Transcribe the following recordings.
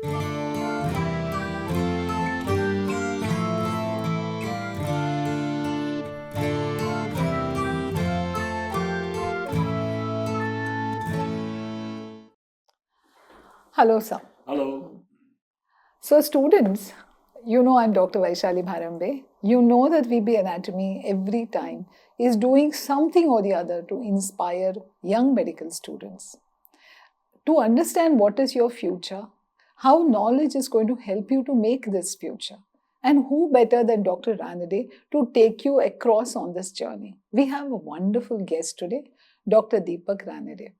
Hello, sir. Hello. So, students, you know I'm Dr. Vaishaly Bharambe. You know that VB Anatomy every time is doing something or the other to inspire young medical students to understand what is your future, how knowledge is going to help you to make this future. And who better than Dr. Ranade to take you across on this journey? We have a wonderful guest today, Dr. Deepak Ranade.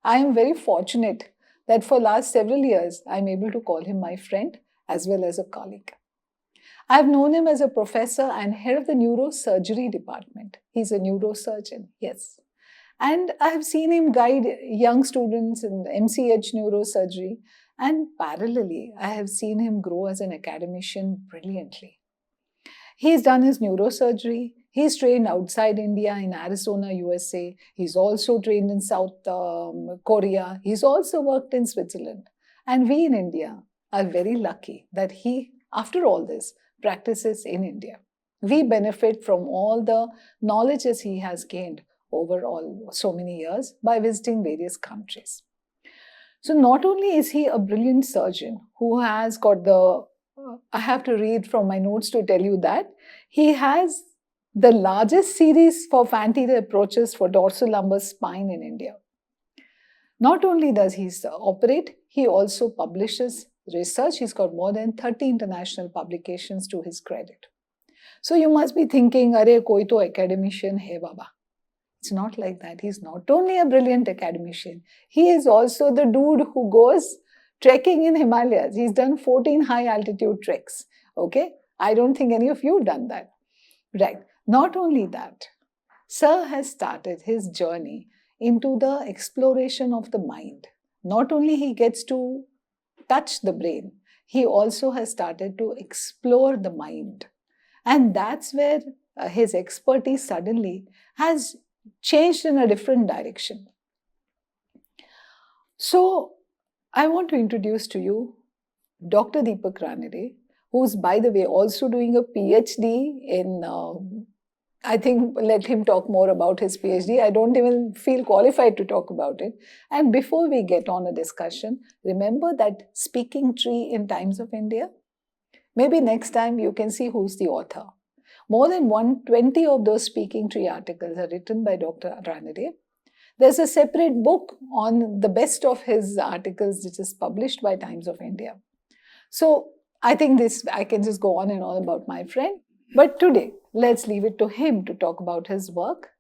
I am very fortunate that for last several years, I'm able to call him my friend as well as a colleague. I've known him as a professor and head of the Neurosurgery department. He's a neurosurgeon, yes. And I've seen him guide young students in MCH neurosurgery. And parallelly, I have seen him grow as an academician brilliantly. He's done his neurosurgery. He's trained outside India in Arizona, USA. He's also trained in South Korea. He's also worked in Switzerland. And we in India are very lucky that he, after all this, practices in India. We benefit from all the knowledges he has gained over all so many years by visiting various countries. So not only is he a brilliant surgeon who has got I have to read from my notes to tell you that he has the largest series of anterior approaches for dorsal-lumbar spine in India. Not only does he operate, he also publishes research. He's got more than 30 international publications to his credit. So you must be thinking, "Arey, koi to academician hai baba." It's not like that. He's not only a brilliant academician, he is also the dude who goes trekking in Himalayas. He's done 14 high altitude treks. Okay? I don't think any of you have done that. Right. Not only that, Sir has started his journey into the exploration of the mind. Not only he gets to touch the brain, he also has started to explore the mind. And that's where his expertise suddenly has changed in a different direction. So, I want to introduce to you Dr. Deepak Ranade, who's, by the way, also doing a PhD in, I think, let him talk more about his PhD. I don't even feel qualified to talk about it. And before we get on a discussion, remember that speaking tree in Times of India? Maybe next time you can see who's the author. More than 120 of those speaking tree articles are written by Dr. Ranade. There's a separate book on the best of his articles, which is published by Times of India. So I think I can just go on and on about my friend. But today, let's leave it to him to talk about his work.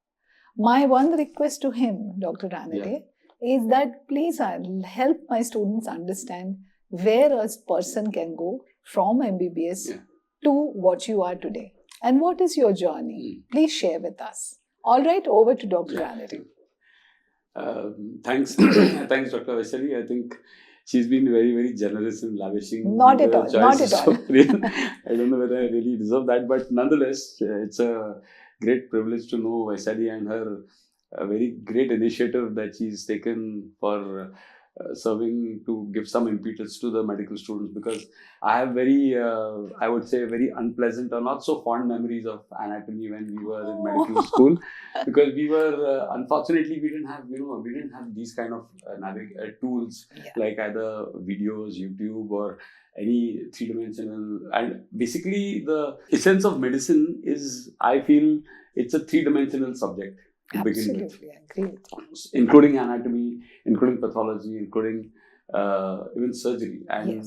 My one request to him, Dr. Ranade, is that please help my students understand where a person can go from MBBS to what you are today. And what is your journey? Please share with us. All right, over to Dr. Ranade. Thanks, thanks, Dr. Vaishaly. I think she's been very, very generous in lavishing. Not at all. Not at all. I don't know whether I really deserve that, but nonetheless, it's a great privilege to know Vaishaly and her very great initiative that she's taken for serving to give some impetus to the medical students, because I have very, I would say, very unpleasant or not so fond memories of anatomy when we were in medical school, because we were, unfortunately, we didn't have these kind of tools like either videos, YouTube, or any three-dimensional. And basically, the essence of medicine is, I feel, it's a three-dimensional subject. Absolutely, I agree with you. Including anatomy, including pathology, including even surgery. And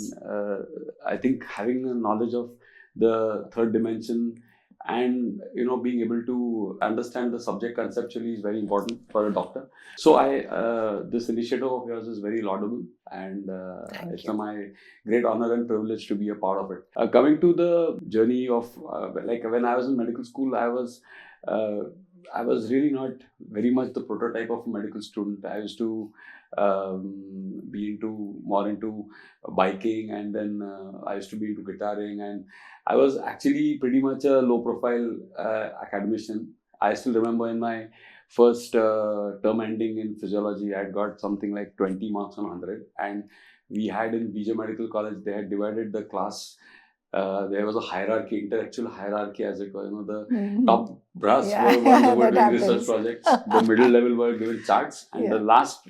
I think having a knowledge of the third dimension and being able to understand the subject conceptually is very important for a doctor. So this initiative of yours is very laudable, and it's my great honor and privilege to be a part of it. Coming to the journey of like when I was in medical school, I was really not very much the prototype of a medical student. I used to be more into biking, and then I used to be into guitaring, and I was actually pretty much a low profile academician. I still remember in my first term ending in physiology, I had got something like 20 marks on 100, and we had in BJ Medical College, they had divided the class. There was a hierarchy, intellectual hierarchy, as it was. The top brass Yeah, were ones who were that doing happens. research projects. The middle level were given charts, and Yeah. the last,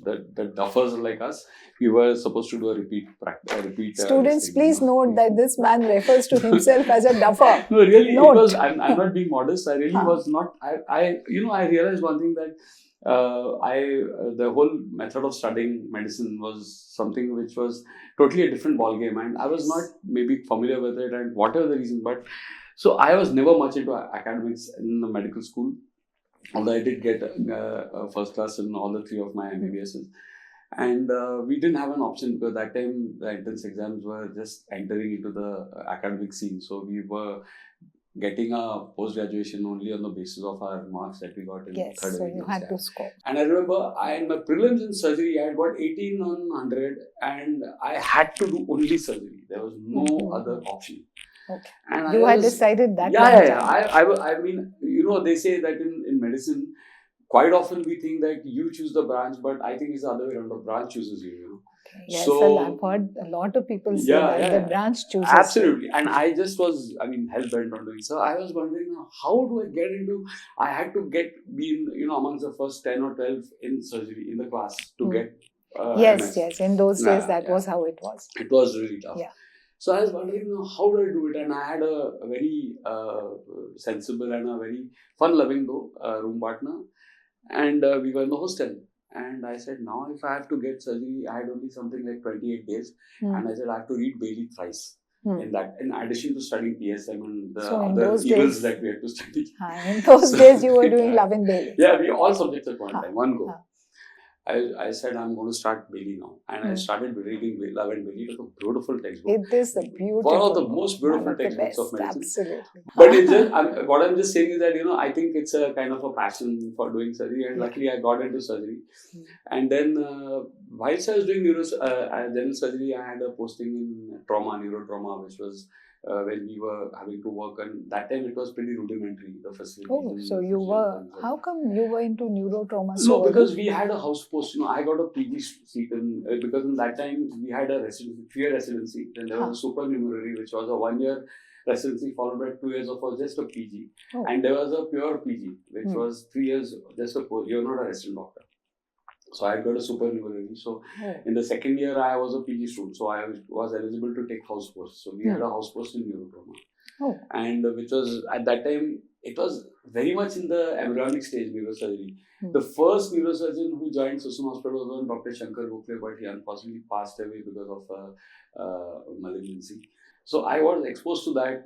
the duffers like us, we were supposed to do a repeat practice. Students, please note that this man refers to himself as a duffer. No, really, Note. because I'm not being modest. I really was not. I realized one thing that the whole method of studying medicine was something which was totally a different ball game, and I was not maybe familiar with it, and whatever the reason, but so I was never much into academics in the medical school, although I did get a first class in all the 3 of my MBBSs. And we didn't have an option because that time the entrance exams were just entering into the academic scene. So we were getting a post-graduation only on the basis of our marks that we got in third so you had to score. And I remember in my prelims in surgery, I had got 18 on 100 and I had to do only surgery. There was no other option. Okay. And you had decided that? Yeah. I mean, they say that in medicine, quite often we think that you choose the branch, but I think it's the other way around. The branch chooses you. Okay. Yes, so, I've heard a lot of people say that the branch chooses absolutely. you. And I just was, hell-bent on doing so. I was wondering, how do I get into, I had to be amongst the first 10 or 12 in surgery, in the class to get yes, MS. In those days, that was how it was. It was really tough. Yeah. So I was wondering, how do I do it? And I had a very sensible and a very fun-loving room partner. And we were in the hostel. And I said, now if I have to get surgery, I had only something like 28 days. And I said, I have to read Bailey thrice. In addition to studying PSM and the other evils that we had to study. In those days, you were doing Love and Bailey. Yeah, we all subjects at one time, one go. I said, I'm going to start Bailey now. And I started reading Love and Bailey. It was a beautiful textbook. It is a beautiful one of the most beautiful textbooks of medicine. Absolutely. But it's just, what I'm just saying is that, I think it's a kind of a passion for doing surgery. And luckily, I got into surgery. And then, whilst I was doing general surgery, I had a posting in neurotrauma, which was when we were having to work, and that time it was pretty rudimentary, the facility. Oh, so you were, how come you were into neurotrauma? No, because we had a house post, I got a PG seat because in that time we had a three-year residency, then there was a supernumerary, which was a 1-year residency followed by 2 years of just a PG. And there was a pure PG, which was 3 years, just you're not a resident doctor. So I got a supernumerary. So in the second year, I was a PG student. So I was eligible to take house post. So we had a house post in neurotrauma. And which was, at that time, it was very much in the embryonic stage, neurosurgery. The first neurosurgeon who joined Susun Hospital was Dr. Shankar Gokhale, but he unfortunately passed away because of malignancy. So I was exposed to that,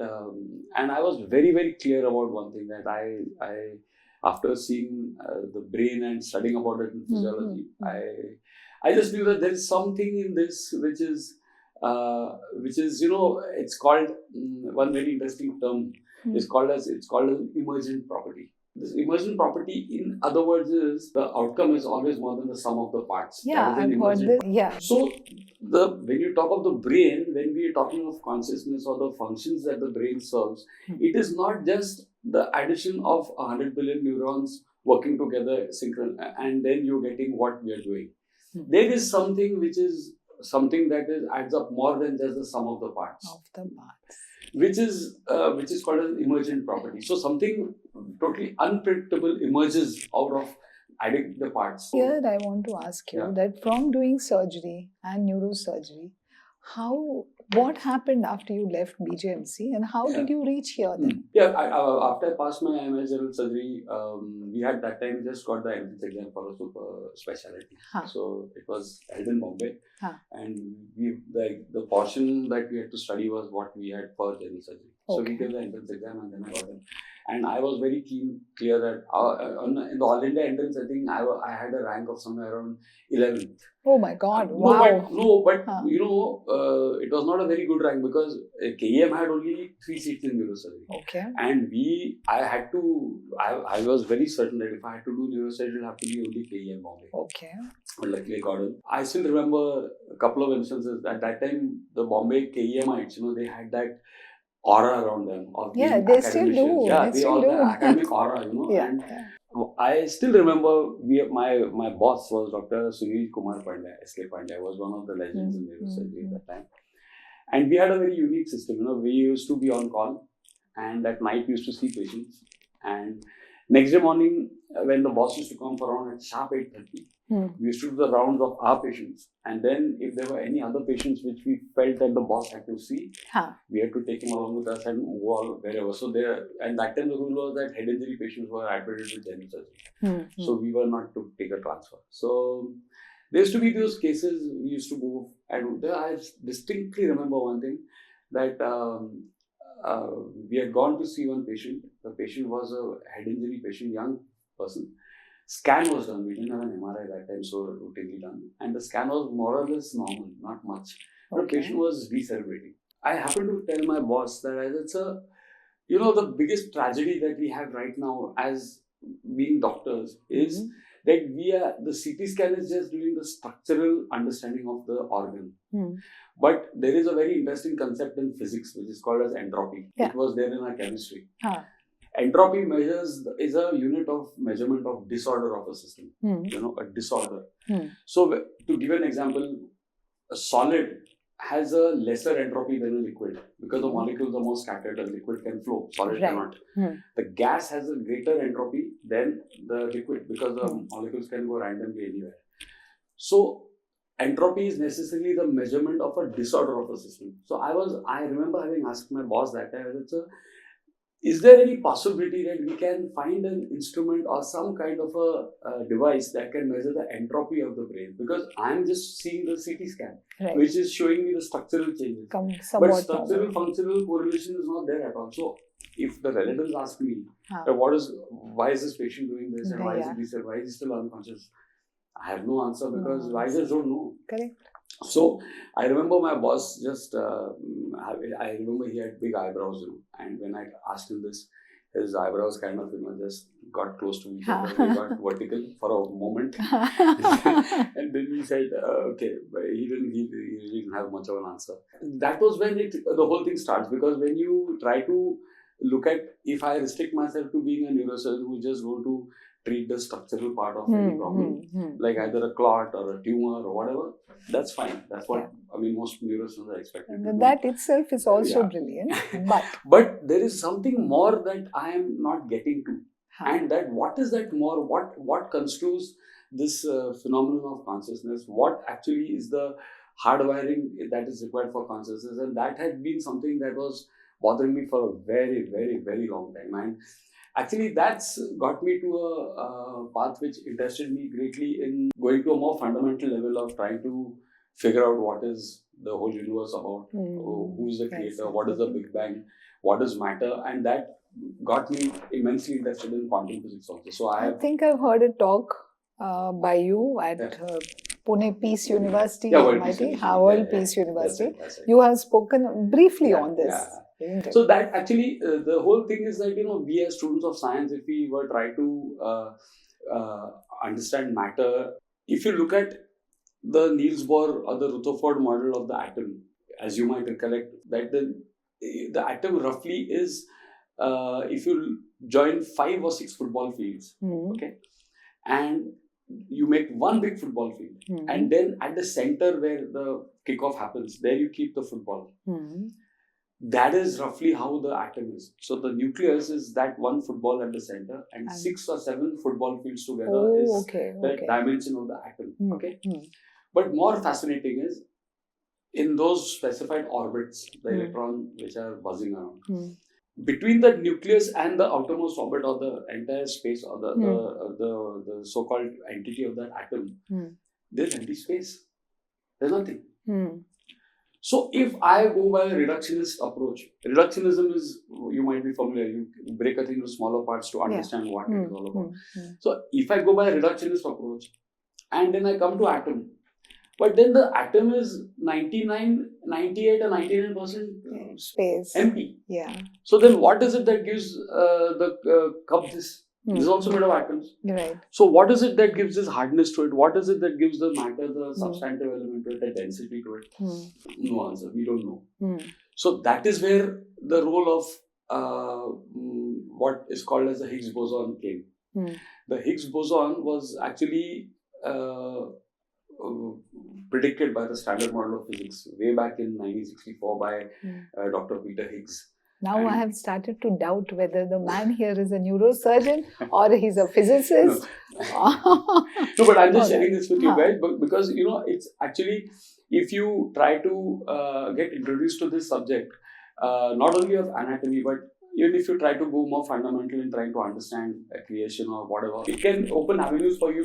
and I was very, very clear about one thing, that I after seeing the brain and studying about it in physiology, I just knew that there is something in this which is it's called one very interesting term. It's called an emergent property. This emergent property, in other words, is the outcome is always more than the sum of the parts. Yeah, I've heard this. Yeah. So when you talk of the brain, when we are talking of consciousness or the functions that the brain serves, it is not just the addition of 100 billion neurons working together and then you're getting what we are doing. There is something which is something that adds up more than just the sum of the parts. Which is called an emergent property. So something totally unpredictable emerges out of adding the parts. Here I want to ask you that from doing surgery and neurosurgery, what happened after you left BJMC and how did you reach here then? Yeah, after I passed my MS general surgery, we had that time just got the entrance exam for a super specialty. So it was held in Mumbai, and the portion that we had to study was what we had for general surgery. So we gave the entrance exam and then I got in. And I was very clear that in the All India entrance, I think I had a rank of somewhere around 11th. Oh my God! Wow. It was not a very good rank because KEM had only 3 seats in neurosurgery. And I was very certain that if I had to do neurosurgery, it would have to be only KEM Bombay. But luckily I got in. I still remember a couple of instances. At that time, the Bombay KEMites, they had that aura around them. They still do. Yeah, they all the academic aura, And I still remember my boss was Dr. Sunil Kumar Pandya, SK Pandya, was one of the legends in neurosurgery at that time. And we had a very unique system. We used to be on call, and at night we used to see patients. And next day morning, when the boss used to come for around at sharp 8:30, we used to do the rounds of our patients. And then if there were any other patients which we felt that the boss had to see, we had to take him along with us and go all wherever. So there, and that time the rule was that head injury patients were admitted with general surgery. So we were not to take a transfer. So there used to be those cases we used to go, and there I distinctly remember one thing, that we had gone to see one patient. The patient was a head injury patient, young person. Scan was done. We didn't have an MRI that time, so routinely done. And the scan was more or less normal, not much. But the patient was decerebrating. I happened to tell my boss that it's a, the biggest tragedy that we have right now as being doctors is that the CT scan is just doing the structural understanding of the organ. But there is a very interesting concept in physics which is called as entropy. It was there in our chemistry. Entropy is a unit of measurement of disorder of a system. A disorder. So to give an example, a solid has a lesser entropy than a liquid because the molecules are more scattered. A liquid can flow, solid cannot. The gas has a greater entropy than the liquid because the molecules can go randomly anywhere. So entropy is necessarily the measurement of a disorder of a system. So I remember having asked my boss that time, is there any possibility that we can find an instrument or some kind of a device that can measure the entropy of the brain? Because I'm just seeing the CT scan, which is showing me the structural changes. But structural functional correlation is not there at all. So if the relatives ask me, why is this patient doing this and why is he still unconscious? I have no answer because I just don't know. Correct. So I remember my boss I remember he had big eyebrows, and when I asked him this, his eyebrows kind of, just got close to each other. They got vertical for a moment. And then he said, okay, but he didn't have much of an answer. That was when the whole thing starts, because when you try to look at, if I restrict myself to being a neurosurgeon who just go to treat the structural part of any problem, like either a clot or a tumor or whatever, that's fine. That's what most neurosurgeons are expected to do. That itself is also brilliant. But there is something more that I am not getting to. And that what is that more? What construes this phenomenon of consciousness? What actually is the hardwiring that is required for consciousness? And that had been something that was bothering me for a very, very, very long time. And actually, that's got me to a path which interested me greatly in going to a more fundamental level of trying to figure out what is the whole universe about, who is the creator, what is the Big Bang, what is matter, and that got me immensely interested in quantum physics also. So I think I've heard a talk by you at Pune Peace University, World Peace University. That's right. You have spoken briefly on this. So that actually, the whole thing is that, we as students of science, if we were try to understand matter, if you look at the Niels Bohr or the Rutherford model of the atom, as you might recollect, that the atom roughly is, if you join 5 or 6 football fields, okay, and you make one big football field, and then at the center where the kickoff happens, there you keep the football. That is roughly how the atom is. So the nucleus is that one football at the center, and 6 or 7 football fields together is the dimension of the atom. Okay, but more fascinating is in those specified orbits, the electron which are buzzing around. Between the nucleus and the outermost orbit of the entire space, or the so-called entity of that atom, there's empty space. There's nothing. So if I go by a reductionist approach, reductionism is, you might be familiar, you break a thing into smaller parts to understand what it is all about. So if I go by a reductionist approach, and then I come to atom, but then the atom is 98 or 99% space, empty. So then what is it that gives the cup this? This is also made of atoms. Right. So what is it that gives this hardness to it? What is it that gives the matter, the substantive element to it, the density to it? No answer. We don't know. So that is where the role of what is called as the Higgs boson came. The Higgs boson was actually predicted by the Standard Model of Physics way back in 1964 by Dr. Peter Higgs. Now I have started to doubt whether the man here is a neurosurgeon or he's a physicist. No, but I'm just sharing this with you guys because, it's actually, if you try to get introduced to this subject, not only of anatomy, but even if you try to go more fundamental in trying to understand creation or whatever, it can open avenues for you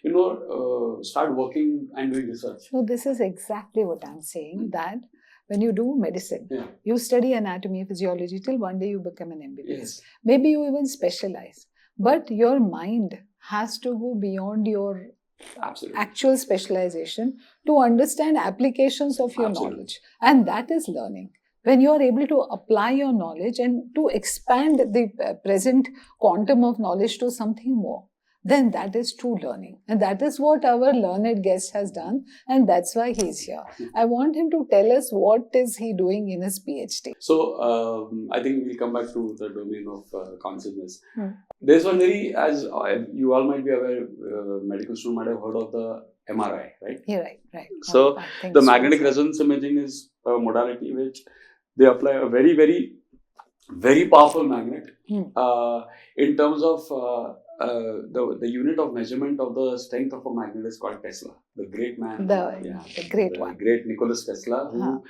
to, start working and doing research. So this is exactly what I'm saying, that when you do medicine, you study anatomy, physiology, till one day you become an MBBS. Yes. Maybe you even specialize. But your mind has to go beyond your actual specialization to understand applications of your knowledge. And that is learning. When you are able to apply your knowledge and to expand the present quantum of knowledge to something more, then that is true learning. And that is what our learned guest has done. And that's why he's here. I want him to tell us what is he doing in his PhD. So, I think we'll come back to the domain of consciousness. There's one very, as you all might be aware, medical student might have heard of the MRI, right? Yeah, right. So, the magnetic resonance imaging is a modality which they apply a very, very, very powerful magnet in terms of the unit of measurement of the strength of a magnet is called Tesla, the great man. The great one. Great Nicholas Tesla, who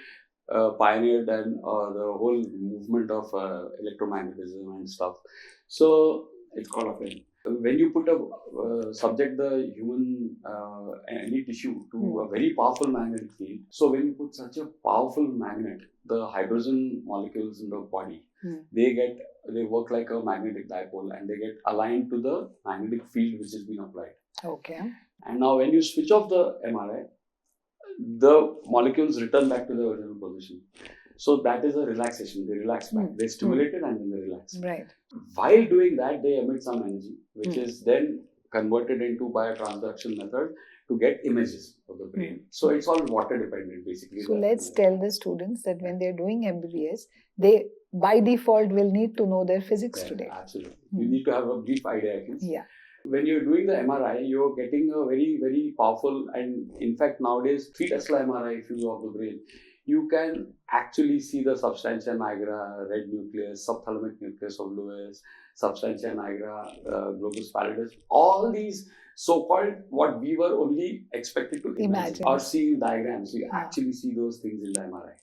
pioneered and the whole movement of electromagnetism and stuff. So it's called a friend. When you put subject the human any tissue to a very powerful magnetic field, so when you put such a powerful magnet, the hydrogen molecules in the body, they work like a magnetic dipole and they get aligned to the magnetic field which has been applied. Okay. And now when you switch off the MRI, the molecules return back to the original position. So that is a relaxation. They relax back. They stimulate it and then they relax. Right. While doing that, they emit some energy, which is then converted into by a transduction method to get images of the brain. So it's all water dependent basically. So let's tell the students that when they're doing MBBS, they by default will need to know their physics today. Absolutely. You need to have a brief idea at least. Yeah. When you're doing the MRI, you're getting a very, very powerful, and in fact nowadays 3 Tesla MRI, if you do of the brain, you can actually see the substantia nigra, red nucleus, subthalamic nucleus of Lewis, substantia nigra, globus pallidus, all these so-called what we were only expected to imagine or see in diagrams. You actually see those things in the MRI.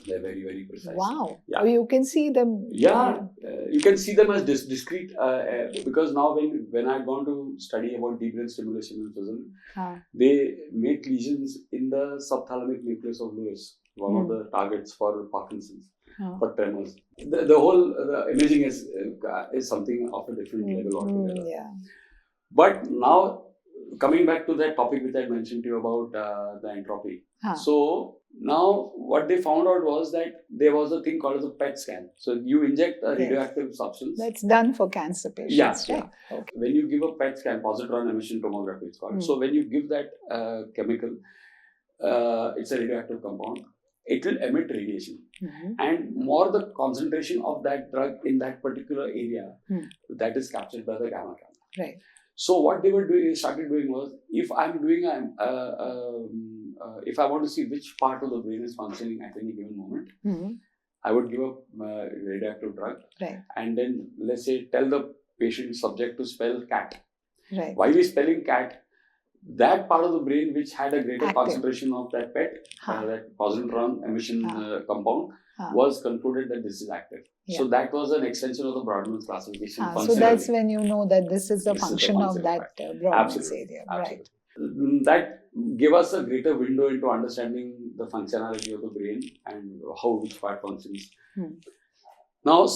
They're very, very precise. Wow. Yeah. Oh, you can see them. Yeah, you can see them as discrete because now when I've gone to study about deep brain stimulation in prison, they make lesions in the subthalamic nucleus of Lewis, one of the targets for Parkinson's, for tremors. The whole imaging is something of a different level altogether. Yeah. But now, coming back to that topic which I mentioned to you about the entropy. So now what they found out was that there was a thing called as a PET scan. So you inject a radioactive substance. That's done for cancer patients. Yeah. Okay. When you give a PET scan, positron emission tomography it's called. So when you give that chemical, it's a radioactive compound, it will emit radiation. And more the concentration of that drug in that particular area, that is captured by the gamma camera. Right. So what they started doing was, if I'm doing if I want to see which part of the brain is functioning at any given moment, I would give a radioactive drug, and then let's say tell the patient subject to spell cat. Right. While he's spelling cat, that part of the brain which had a greater concentration of that PET, that positron emission compound, was concluded that this is active. So that was an extension of the Brodmann's classification. So that's when you know that this is a function of that Brodmann's area. Right. That gave us a greater window into understanding the functionality of the brain and how which part functions. Now,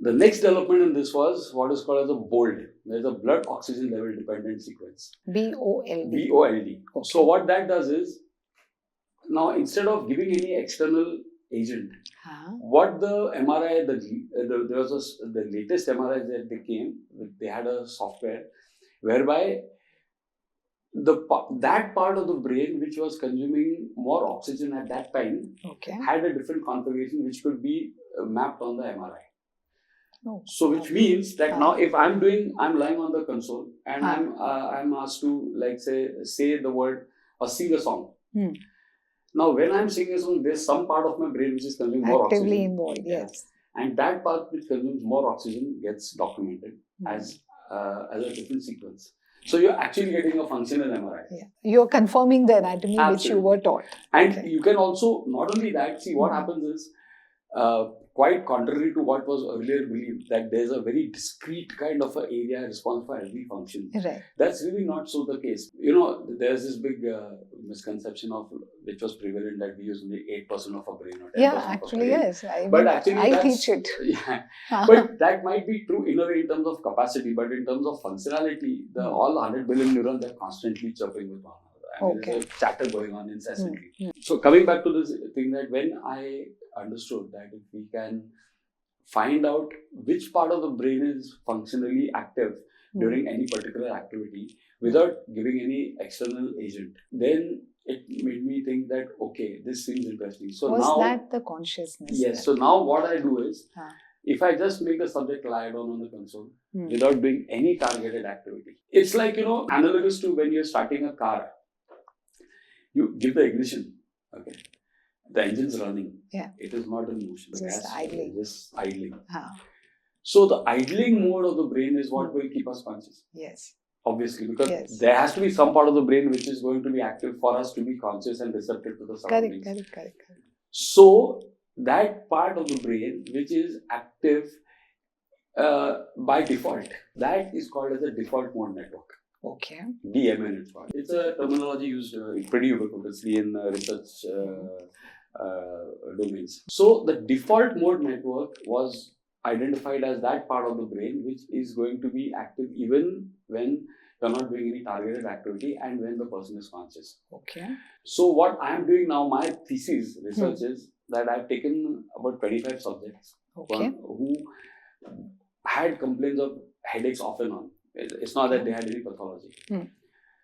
the next development in this was what is called as a BOLD. There is a blood oxygen level dependent sequence. BOLD. BOLD. Okay. So what that does is, now instead of giving any external agent, what the MRI, there was the latest MRI that they came, they had a software whereby that part of the brain which was consuming more oxygen at that time had a different configuration which could be mapped on the MRI. Oh, So which means that now if I'm lying on the console and I'm asked to like say the word or sing a song. Now when I'm singing a song, there's some part of my brain which is consuming more oxygen. Actively involved, yes. And that part which consumes more oxygen gets documented as a different sequence. So you're actually getting a functional MRI. Yeah. You're confirming the anatomy which you were taught. And you can also, not only that, see what happens is, quite contrary to what was earlier believed, that there's a very discrete kind of an area responsible for every function. Right. That's really not so the case. There's this big misconception of which was prevalent that we use only 8% of our brain or 10% Yeah, of actually, our brain. yes. I teach it. Yeah. But that might be true in a way in terms of capacity, but in terms of functionality, all 100 billion neurons are constantly chirping with one another. There's a chatter going on incessantly. So coming back to this thing, that when I understood that if we can find out which part of the brain is functionally active during any particular activity without giving any external agent, then it made me think that, okay, this seems interesting. So was now, that the consciousness? Yes. So now what I do is, if I just make the subject lie down on the console without doing any targeted activity, it's like, analogous to when you're starting a car. You give the ignition, okay. The engine's running. Yeah. It is not in motion. Just idling. Just idling. So the idling mode of the brain is what will keep us conscious. Yes. Obviously, because there has to be some part of the brain which is going to be active for us to be conscious and receptive to the surroundings. Correct. So that part of the brain which is active by default, that is called as a default mode network. Okay. DMN it's called. It's a terminology used pretty ubiquitously in research domains. So the default mode network was identified as that part of the brain which is going to be active even when you're not doing any targeted activity and when the person is conscious. Okay. So what I am doing now, my thesis research is that I've taken about 25 subjects who had complaints of headaches off and on. It's not that they had any pathology.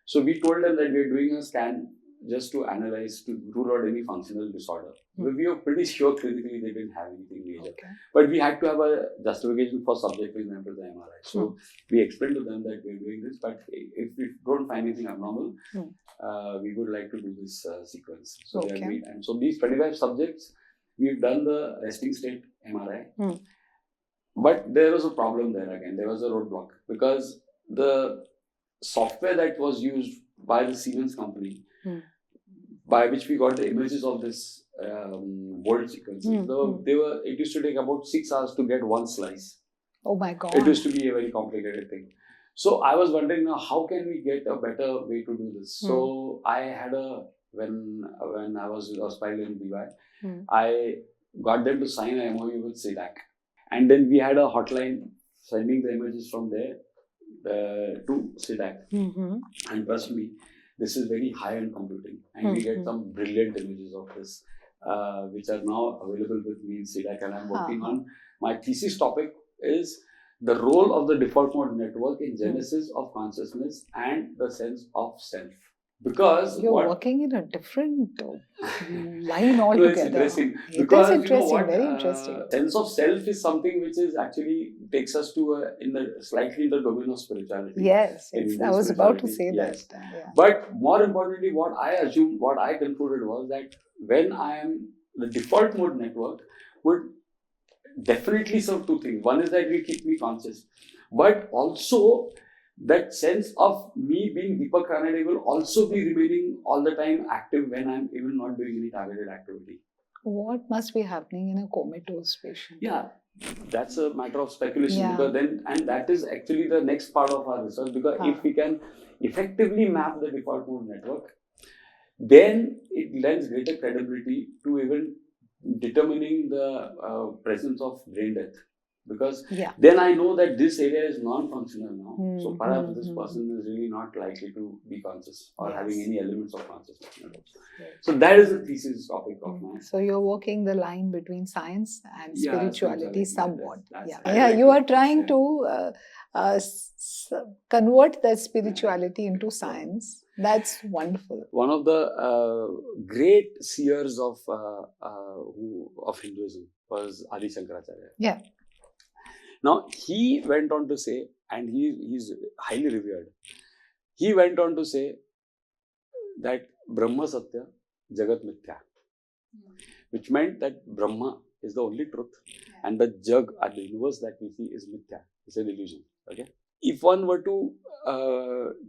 So we told them that we're doing a scan just to analyze, to rule out any functional disorder. We were pretty sure clinically they didn't have anything major. But we had to have a justification for subjecting them to the MRI. So we explained to them that we're doing this, but if we don't find anything abnormal, we would like to do this sequence. So they agreed. And so these 25 subjects, we've done the resting state MRI. But there was a problem there again. There was a roadblock because the software that was used by the Siemens company, by which we got the images of this board sequences, it used to take about 6 hours to get one slice. Oh my God. It used to be a very complicated thing. So I was wondering now, how can we get a better way to do this? So I had when I was aspiring in BY, I got them to sign an MOU with SIDAC. And then we had a hotline sending the images from there to SIDAC. And trust me, this is very high-end computing. And we get some brilliant images of this, which are now available with me in SIDAC. And I'm working on, my thesis topic is the role of the default mode network in genesis of consciousness and the sense of self. Because you're working in a different line altogether. It's interesting. Because very interesting. Sense of self is something which is actually takes us to slightly in the domain of spirituality. Yes, I was about to say that. Yeah. But more importantly, what I concluded was that when the default mode network would definitely serve two things. One is that it will keep me conscious, but also that sense of me being Deepak Ranade will also be remaining all the time active when I'm even not doing any targeted activity. What must be happening in a comatose patient? Yeah, that's a matter of speculation. Because and that is actually the next part of our research, because if we can effectively map the default mode network, then it lends greater credibility to even determining the presence of brain death. Because then I know that this area is non-functional now. So perhaps this person is really not likely to be conscious or having any elements of consciousness. So that is the thesis topic of mine. So you're walking the line between science and spirituality somewhat. You are trying to convert that spirituality into science. That's wonderful. One of the great seers of Hinduism was Adi Shankaracharya. Yeah. Now, he went on to say, and he's highly revered, he went on to say that Brahma Satya, Jagat Mithya, which meant that Brahma is the only truth and the Jag, or the universe that we see, is Mithya. It's an illusion. Okay. If one were to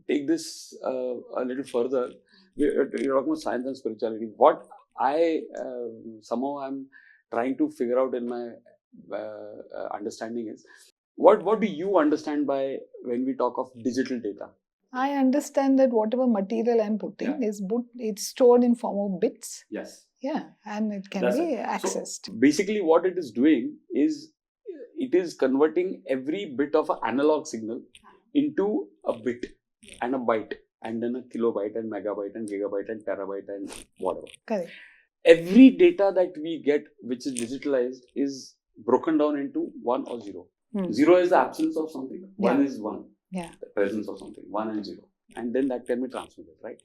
take this a little further, you're talking about science and spirituality. What I somehow I'm trying to figure out in my understanding is, what do you understand by when we talk of digital data? I understand that whatever material I'm putting it's stored in form of bits. Yes. Yeah, and it can That's be it. accessed. So basically, what it is doing is it is converting every bit of an analog signal into a bit and a byte, and then a kilobyte and megabyte and gigabyte and terabyte and whatever. Correct. Every data that we get which is digitalized is broken down into 1 or 0. 0 is the absence of something, 1 is 1. Yeah. The presence of something, 1 and 0. And then that can be transmitted, right?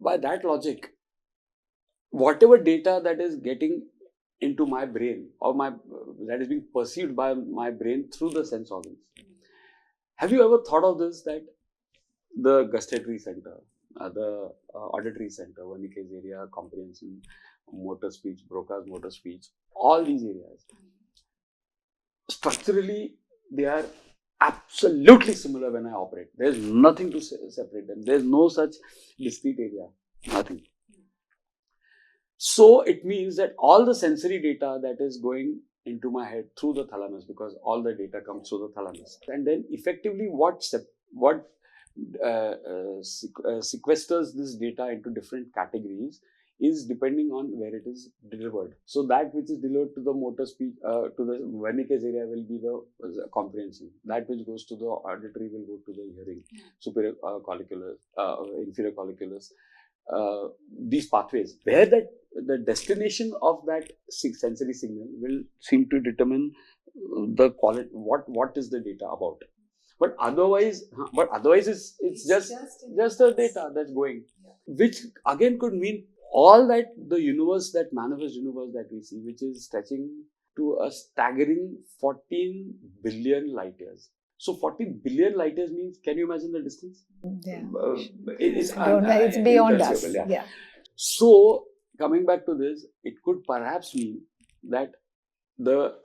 By that logic, whatever data that is getting into my brain or that is being perceived by my brain through the sense organs. Have you ever thought of this, that the gustatory center, the auditory center, Wernicke's area, comprehension, motor speech, Broca's motor speech, all these areas, structurally they are absolutely similar when I operate. There is nothing to separate them. There is no such discrete area, nothing. So it means that all the sensory data that is going into my head through the thalamus, because all the data comes through the thalamus, and then effectively what sequesters this data into different categories is depending on where it is delivered. So that which is delivered to the motor speech, to the Wernicke's area will be the comprehension. That which goes to the auditory will go to the hearing, superior colliculus, inferior colliculus. These pathways, where the destination of that sensory signal will seem to determine the quality, what is the data about. But otherwise it's just the data that's going, which again could mean all that the universe, that manifest universe that we see, which is stretching to a staggering 14 billion light years. So 14 billion light years means, can you imagine the distance? Yeah. It's beyond us. Yeah. So coming back to this, it could perhaps mean that the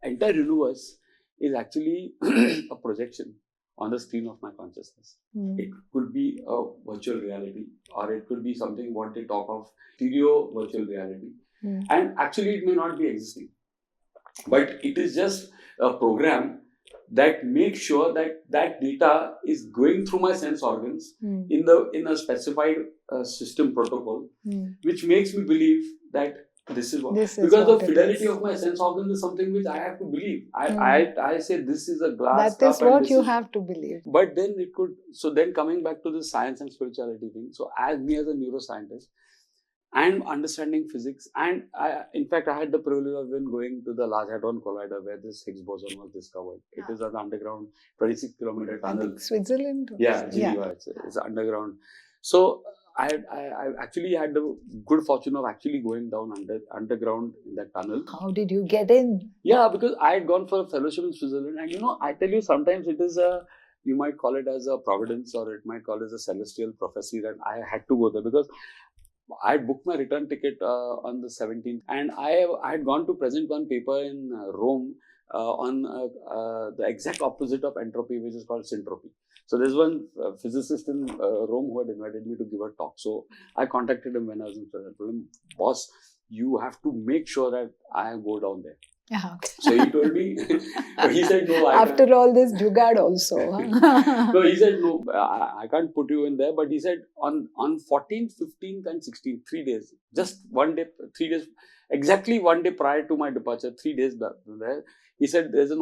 entire universe is actually a projection on the screen of my consciousness. It could be a virtual reality, or it could be something what they talk of stereo virtual reality. And actually it may not be existing, but it is just a program that makes sure that data is going through my sense organs in a specified system protocol, which makes me believe that this is what, because the fidelity of my sense organs is something which I have to believe. I say this is a glass. That is what you have to believe. But then it could, so then coming back to the science and spirituality thing. So as me as a neuroscientist, and understanding physics, and in fact, I had the privilege of going to the Large Hadron Collider where this Higgs boson was discovered. It is an underground 26-kilometer tunnel. Switzerland? Yeah, Geneva. It's underground. So I actually had the good fortune of actually going down underground in that tunnel. How did you get in? Yeah, because I had gone for a fellowship in Switzerland, and I tell you, sometimes it is you might call it as a providence, or it might call it as a celestial prophecy that I had to go there, because I booked my return ticket on the 17th, and I had gone to present one paper in Rome on the exact opposite of entropy, which is called syntropy. So there's one physicist in Rome who had invited me to give a talk. So I contacted him when I was in Switzerland. I told him, boss, you have to make sure that I go down there. Okay. So he told me, he said, no, after all this jugaad also. No, he said, no, I can't put you in there. But he said, on 14th, 15th and 16th, 3 days, just 1 day, 3 days, exactly 1 day prior to my departure, 3 days there, he said, there's an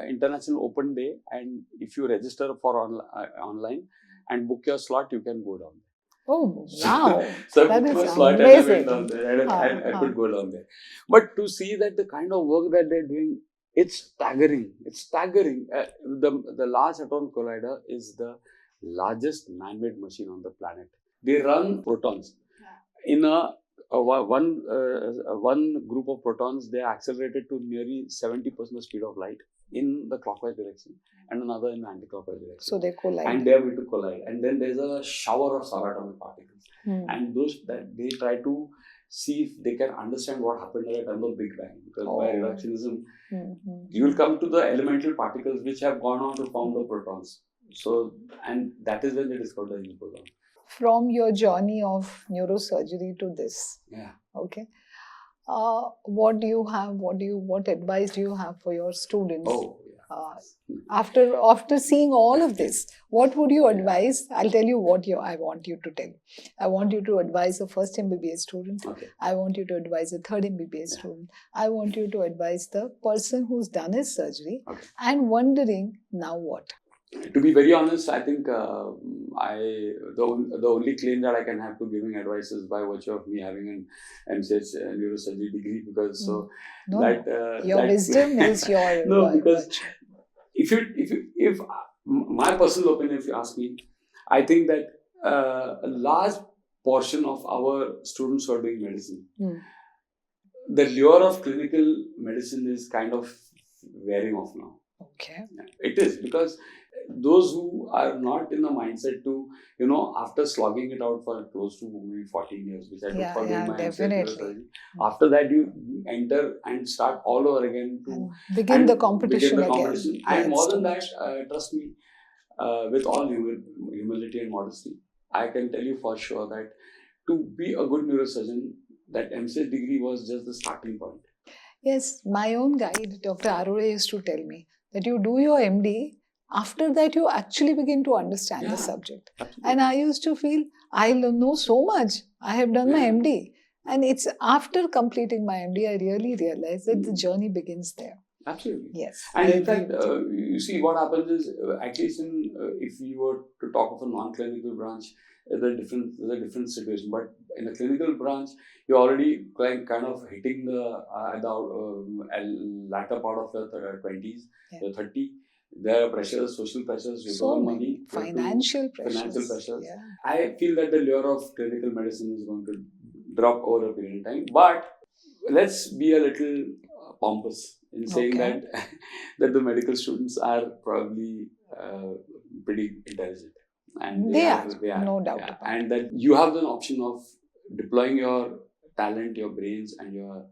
international open day, and if you register for online and book your slot, you can go down there. Oh, wow. So that I is booked my slot, amazing. and I went down there, and I could go down there. But to see that the kind of work that they're doing, it's staggering. It's staggering. The Large Hadron Collider is the largest man-made machine on the planet. They run protons in a one group of protons, they are accelerated to nearly 70% the speed of light in the clockwise direction, and another in the anti-clockwise direction. So they collide. And they are going to collide. And then there's a shower of subatomic particles. And those that they try to see if they can understand what happened at the time of Big Bang. Because by reductionism, you will come to the elemental particles which have gone on to form the protons. So, and that is when they discovered the proton. From your journey of neurosurgery to this, okay, what do you have? What advice do you have for your students? After seeing all of this, what would you advise? I'll tell you what I want you to tell. I want you to advise a first MBBS student. I want you to advise a third MBBS student. I want you to advise the person who's done his surgery and wondering now what. To be very honest, I think the only claim that I can have to giving advice is by virtue of me having an MCH neurosurgery degree, because your wisdom is your because if my personal opinion, if you ask me, I think that a large portion of our students who are doing medicine, the lure of clinical medicine is kind of wearing off now. Okay. It is, because those who are not in the mindset to, after slogging it out for close to maybe 14 years, which I took for doing my definitely. After that, you enter and start all over again to begin the competition again. And more than that, trust me, with all humility and modesty, I can tell you for sure that to be a good neurosurgeon, that MCH degree was just the starting point. Yes, my own guide, Dr. Arora, used to tell me that you do your MD, after that you actually begin to understand the subject. Absolutely. And I used to feel, I know so much, I have done my MD. And it's after completing my MD, I really realized that the journey begins there. Absolutely. Yes. And in fact, you see what happens is, at least if you were to talk of a non-clinical branch, there's a different situation. But in a clinical branch, you're already kind of hitting the latter part of the 20s, the 30. There are pressures, social pressures, money, financial pressures. Yeah. I feel that the lure of clinical medicine is going to drop over a period of time. But let's be a little pompous in saying that the medical students are probably pretty intelligent. And they are, no doubt about it. And that you have the option of deploying your talent, your brains, and your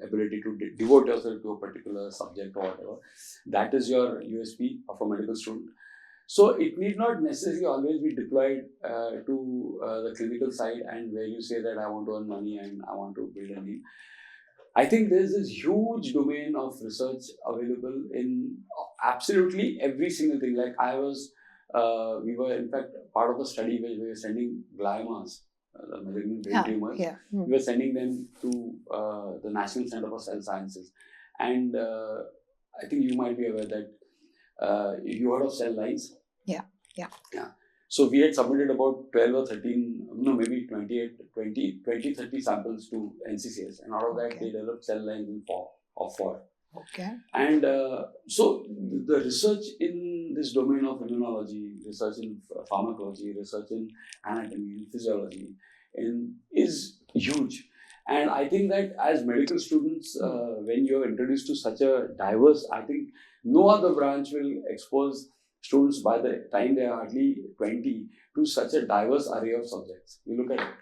ability to devote yourself to a particular subject or whatever. That is your USP of a medical student. So it need not necessarily always be deployed to the clinical side, and where you say that I want to earn money and I want to build a name. I think there is this huge domain of research available in absolutely every single thing. Like we were in fact part of a study where we were sending gliomas, the malignant brain tumors. We were sending them to the National Center for Cell Sciences. And I think you might be aware that you heard of cell lines. Yeah. So we had submitted about 12 or 13, maybe 30 samples to NCCS. And out of that, they developed cell lines in 4. Okay. And so the research in this domain of immunology, research in pharmacology, research in anatomy, and physiology is huge. And I think that as medical students, when you're introduced to such a diverse, I think no other branch will expose students by the time they are hardly 20 to such a diverse array of subjects. You look at it.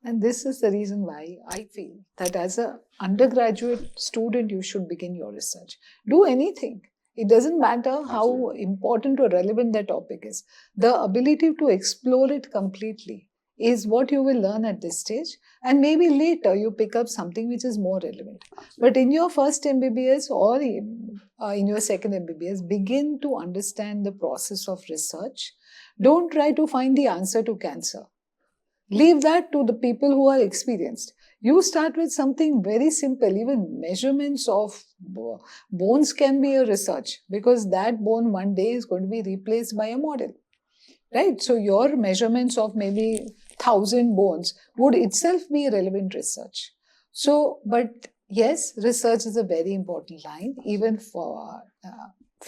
And this is the reason why I feel that as an undergraduate student, you should begin your research. Do anything. It doesn't matter how important or relevant the topic is. The ability to explore it completely is what you will learn at this stage. And maybe later you pick up something which is more relevant. But in your first MBBS or in your second MBBS, begin to understand the process of research. Don't try to find the answer to cancer. Leave that to the people who are experienced. You start with something very simple. Even measurements of bones can be a research, because that bone one day is going to be replaced by a model. Right? So your measurements of maybe 1,000 bones would itself be relevant research. So, but yes, research is a very important line, even for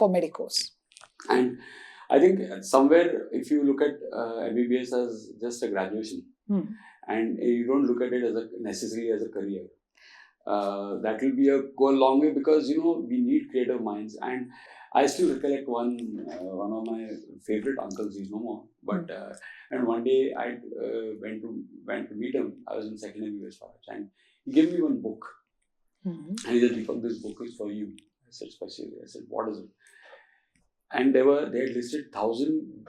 medicos. And I think somewhere, if you look at MBBS as just a graduation, and you don't look at it as necessarily as a career. That will go a long way, because we need creative minds. And I still recollect one of my favorite uncles. He's no more, but and one day I went to meet him. I was in second MBBS college, and he gave me one book. And he said, "Deepak, this book is for you." I said, "Especially." I said, "What is it?" And they had listed 1,000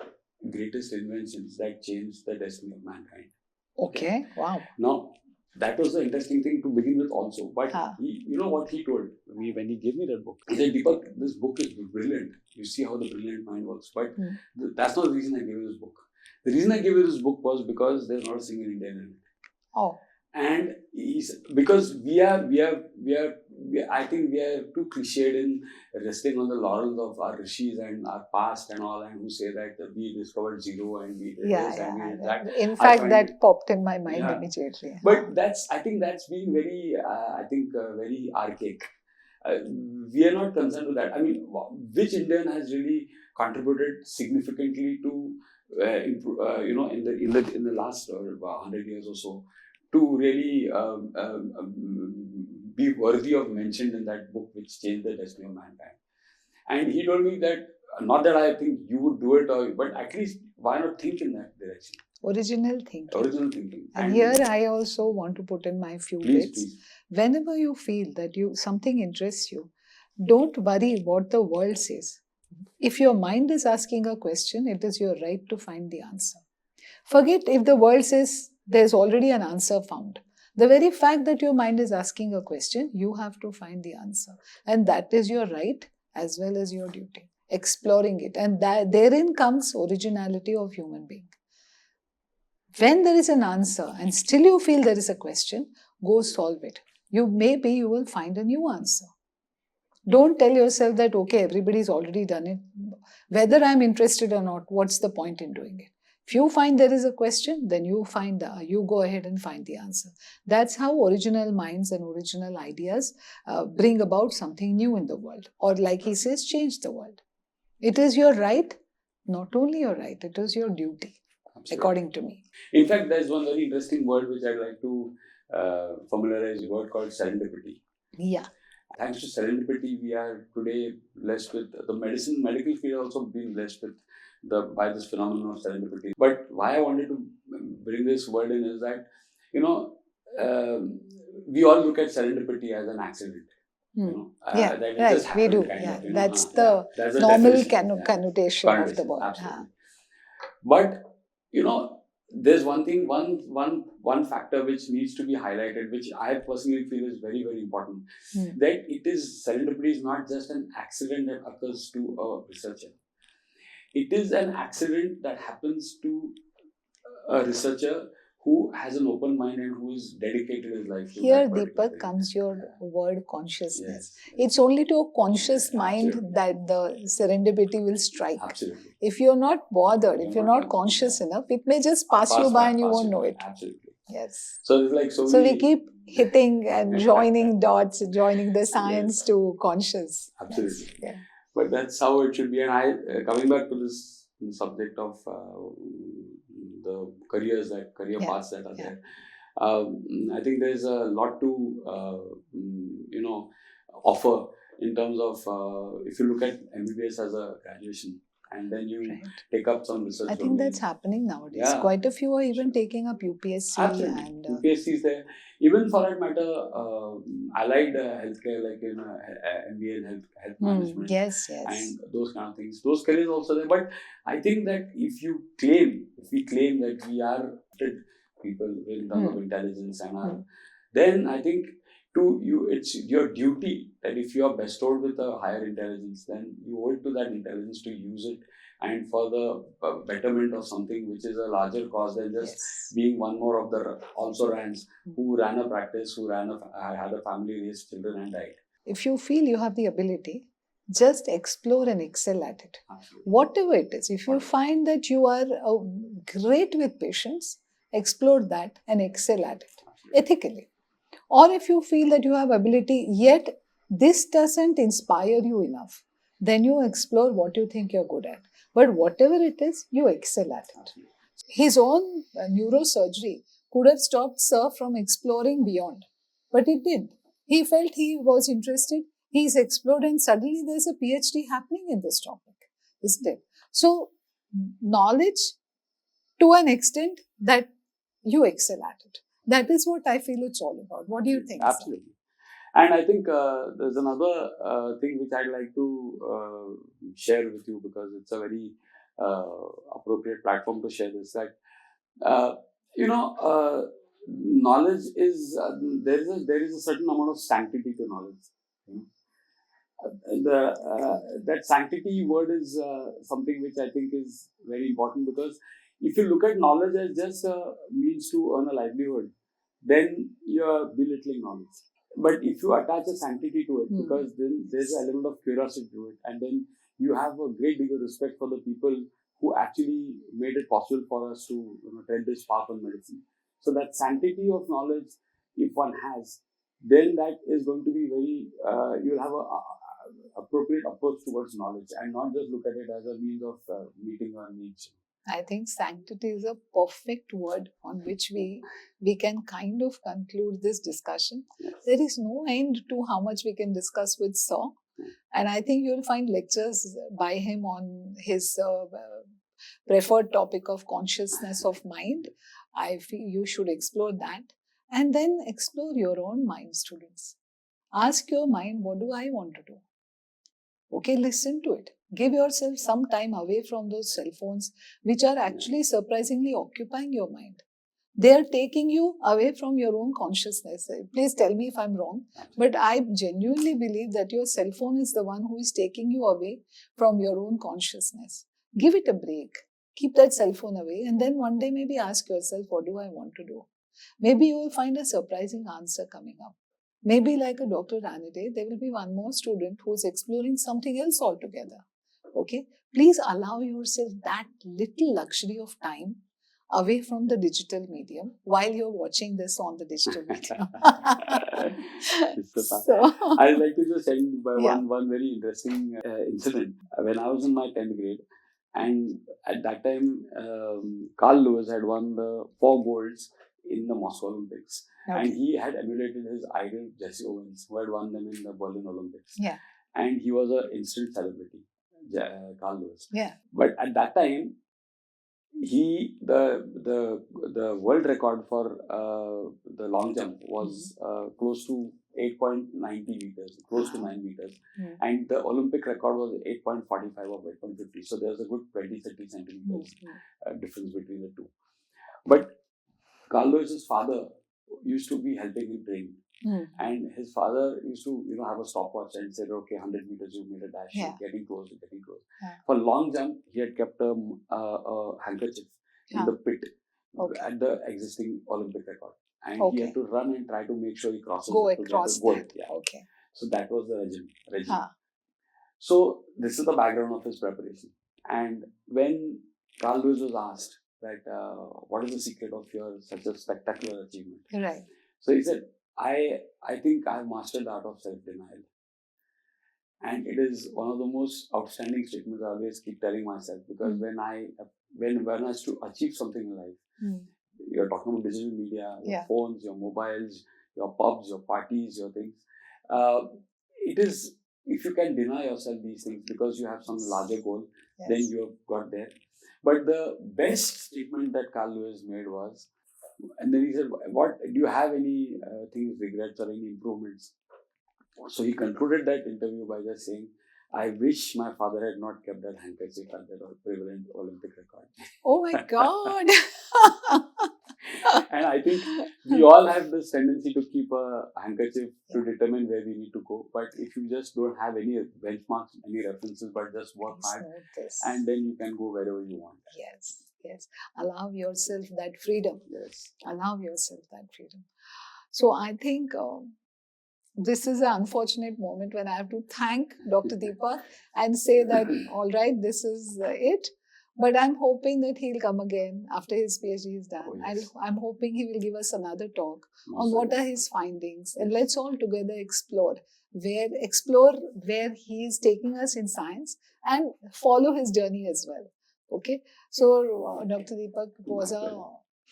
greatest inventions that changed the destiny of mankind. Okay, wow. Now, that was the interesting thing to begin with also. But you know what he told me when he gave me that book? He said, "Deepak, this book is brilliant. You see how the brilliant mind works. But that's not the reason I gave you this book. The reason I gave you this book was because there's not a single Indian in it." Oh. And because we are, I think we are too cliched in resting on the laurels of our rishis and our past and all, and who say that we discovered zero and we did this and we did that. In fact, that popped in my mind immediately. But I think that's been very, very archaic. We are not concerned with that. I mean, which Indian has really contributed significantly to improve, in the last 100 years or so, to really be worthy of mention in that book which changed the destiny of mankind. And he told me that, not that I think you would do it, but at least why not think in that direction? Original thinking. And here I also want to put in my few bits. Please. Whenever you feel that something interests you, don't worry what the world says. If your mind is asking a question, it is your right to find the answer. Forget if the world says there's already an answer found. The very fact that your mind is asking a question, you have to find the answer. And that is your right as well as your duty. Exploring it. And therein comes originality of human being. When there is an answer and still you feel there is a question, go solve it. Maybe you will find a new answer. Don't tell yourself that, okay, everybody's already done it. Whether I'm interested or not, what's the point in doing it? If you find there is a question, then you go ahead and find the answer. That's how original minds and original ideas bring about something new in the world. Or like he says, change the world. It is your right, not only your right, it is your duty. Absolutely. According to me. In fact, there's one very interesting word which I'd like to familiarize, a word called serendipity. Yeah. Thanks to serendipity, we are today blessed with the medical field also being blessed with by this phenomenon of serendipity. But why I wanted to bring this word in is that, we all look at serendipity as an accident. Right, we do. That's the normal connotation of the word. But, there's one thing, one factor which needs to be highlighted, which I personally feel is very, very important. That serendipity is not just an accident that occurs to a researcher. It is an accident that happens to a researcher who has an open mind and who is dedicated his life to here, Deepak, comes your word consciousness. Yes. It's only to a conscious mind that the serendipity will strike. Absolutely. If you're not bothered, if you're not conscious enough, it may just pass you by and you won't know it. Absolutely. Yes. So it's like so we keep hitting and joining dots, joining the science to conscious. Absolutely. Yes. But that's how it should be. And coming back to this subject of the career paths that are there, I think there's a lot to offer in terms of if you look at MBBS as a graduation and then you take up some research. I think that's happening nowadays. Yeah. Quite a few are even taking up UPSC. Absolutely. And UPSC is there. Even for that matter, allied healthcare, like MBA in health management. Yes. And those kind of things. Those careers also there. But I think that if we claim that we are people in terms of intelligence and then I think it's your duty that if you are bestowed with a higher intelligence, then you owe it to that intelligence to use it and for the betterment of something which is a larger cause than just being one more of the also rans who ran a practice, who had a family, raised children and died. If you feel you have the ability, just explore and excel at it. Absolutely. Whatever it is, if you find that you are great with patience, explore that and excel at it. Absolutely. Ethically. Or if you feel that you have ability, yet this doesn't inspire you enough, then you explore what you think you're good at. But whatever it is, you excel at it. His own neurosurgery could have stopped Sir from exploring beyond. But it did. He felt he was interested, he's explored, and suddenly there's a PhD happening in this topic, isn't it? So, knowledge to an extent that you excel at it. That is what I feel it's all about. What do you think? Absolutely. And I think there's another thing which I'd like to share with you, because it's a very appropriate platform to share this. That uh, knowledge is there is a certain amount of sanctity to knowledge. You know? That sanctity word is something which I think is very important, because if you look at knowledge as just a means to earn a livelihood, then you are belittling knowledge. But if you attach a sanctity to it, because then there's an element of curiosity to it, and then you have a great deal of respect for the people who actually made it possible for us to tread this path on medicine. So that sanctity of knowledge, if one has, then that is going to be very, you'll have a appropriate approach towards knowledge, and not just look at it as a means of meeting your needs. I think sanctity is a perfect word on which we can kind of conclude this discussion. Yes. There is no end to how much we can discuss with Saw. And I think you'll find lectures by him on his preferred topic of consciousness of mind. I feel you should explore that. And then explore your own mind, students. Ask your mind, what do I want to do? Okay, listen to it. Give yourself some time away from those cell phones, which are actually surprisingly occupying your mind. They are taking you away from your own consciousness. Please tell me if I'm wrong, but I genuinely believe that your cell phone is the one who is taking you away from your own consciousness. Give it a break. Keep that cell phone away, and then one day maybe ask yourself, what do I want to do? Maybe you will find a surprising answer coming up. Maybe like a Dr. Ranade, there will be one more student who is exploring something else altogether. Okay? Please allow yourself that little luxury of time away from the digital medium while you're watching this on the digital medium. So, I'd like to just end by one very interesting incident. When I was in my 10th grade, and at that time, Carl Lewis had won the 4 golds in the Moscow Olympics. Okay. And he had emulated his idol Jesse Owens, who had won them in the Berlin Olympics. Yeah. And he was an instant celebrity, Carl Lewis. Yeah. But at that time, the world record for the long jump was close to 8.90 meters, close to 9 meters. And the Olympic record was 8.45 or 8.50. So there's a good 20-30 centimeters difference between the two. But Carl Lewis's father used to be helping him train. And his father used to, have a stopwatch and said, okay, 100 meters, you made a dash, getting close, getting close. For long jump, he had kept a handkerchief in the pit at the existing Olympic record. And he had to run and try to make sure he crosses it to get gold. Yeah. Okay. So that was the regime. So this is the background of his preparation. And when Carl Lewis was asked that what is the secret of your such a spectacular achievement? Right. So he said, I think I have mastered the art of self-denial. And it is one of the most outstanding statements I always keep telling myself, because when I was to achieve something in life, you're talking about digital media, your phones, your mobiles, your pubs, your parties, your things. It is, if you can deny yourself these things because you have some larger goal, then you have got there. But the best statement that Carl Lewis made was, and then he said, what, do you have any things, regrets or any improvements? So he concluded that interview by just saying, I wish my father had not kept that handkerchief at that prevalent Olympic record. Oh my God. And I think we all have this tendency to keep a handkerchief to determine where we need to go. But if you just don't have any benchmarks, any references, but just work hard, and then you can go wherever you want. Yes. Yes. Allow yourself that freedom. Yes. Allow yourself that freedom. So I think this is an unfortunate moment when I have to thank Dr. Deepak and say that, all right, this is it. But I'm hoping that he'll come again after his PhD is done. Oh, yes. I'm hoping he will give us another talk on what are his findings. And let's all together explore where he is taking us in science and follow his journey as well. Okay. So, Dr. Deepak, it was a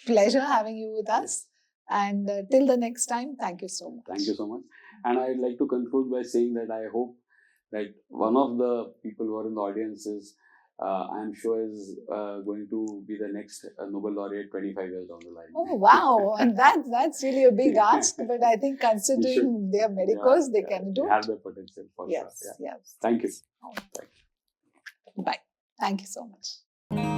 pleasure having you with us. And till the next time, thank you so much. Thank you so much. And I'd like to conclude by saying that I hope that one of the people who are in the audience is, I'm sure is going to be the next Nobel laureate 25 years down the line. Oh, wow. And that's really a big ask. But I think considering they are medicos, they can do they it. have the potential for Yes, sure. yes. Thank you. Bye. Thank you so much.